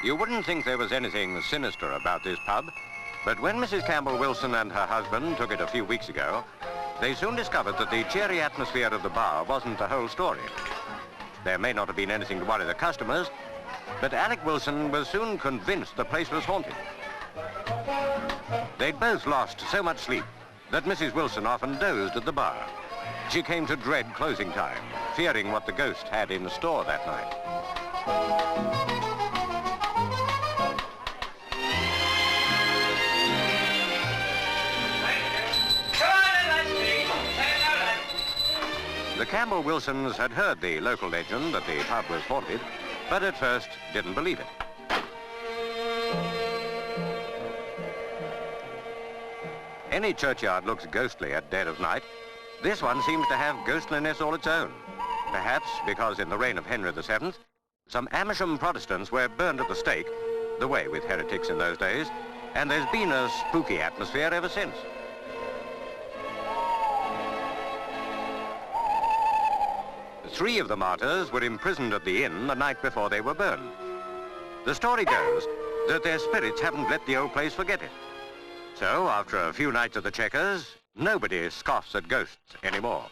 You wouldn't think there was anything sinister about this pub, but when Mrs. Campbell Wilson and her husband took it a few weeks ago, they soon discovered that the cheery atmosphere of the bar wasn't the whole story. There may not have been anything to worry the customers, but Alec Wilson was soon convinced the place was haunted. They'd both lost so much sleep that Mrs. Wilson often dozed at the bar. She came to dread closing time, fearing what the ghost had in store that night. The Campbell Wilsons had heard the local legend that the pub was haunted, but at first didn't believe it. Any churchyard looks ghostly at dead of night. This one seems to have ghostliness all its own. Perhaps because in the reign of Henry VII, some Amersham Protestants were burned at the stake, the way with heretics in those days, and there's been a spooky atmosphere ever since. Three of the martyrs were imprisoned at the inn the night before they were burned. The story goes that their spirits haven't let the old place forget it. So, after a few nights at the Chequers, nobody scoffs at ghosts anymore.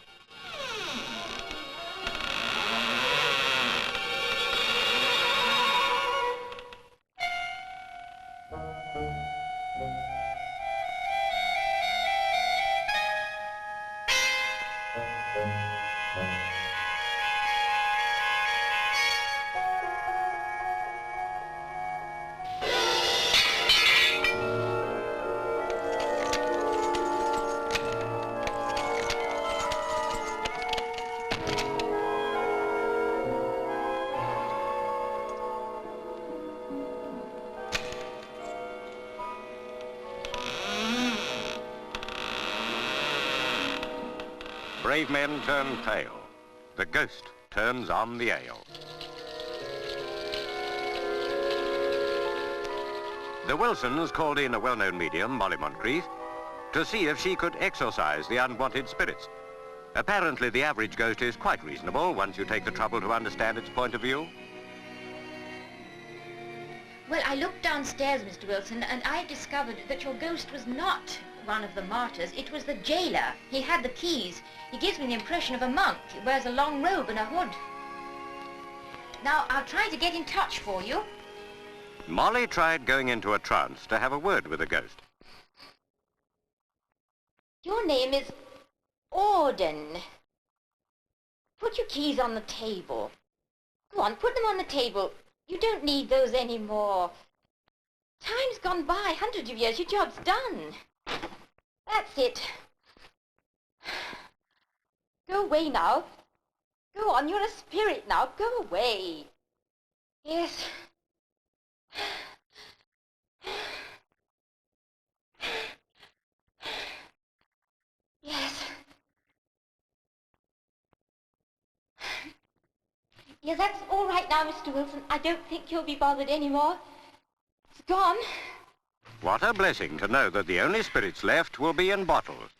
Brave men turn pale. The ghost turns on the ale. The Wilsons called in a well-known medium, Molly Moncrieff, to see if she could exorcise the unwanted spirits. Apparently, the average ghost is quite reasonable once you take the trouble to understand its point of view. Well, I looked downstairs, Mr. Wilson, and I discovered that your ghost was not one of the martyrs. It was the jailer. He had the keys. He gives me the impression of a monk. He wears a long robe and a hood. Now, I'll try to get in touch for you. Molly tried going into a trance to have a word with the ghost. Your name is Alden. Put your keys on the table. Go on, put them on the table. You don't need those anymore. Time's gone by, hundreds of years. Your job's done. That's it. Go away now. Go on, you're a spirit now. Go away. Yes. Yes. Yes, that's all right now, Mr. Wilson. I don't think you'll be bothered anymore. It's gone. What a blessing to know that the only spirits left will be in bottles.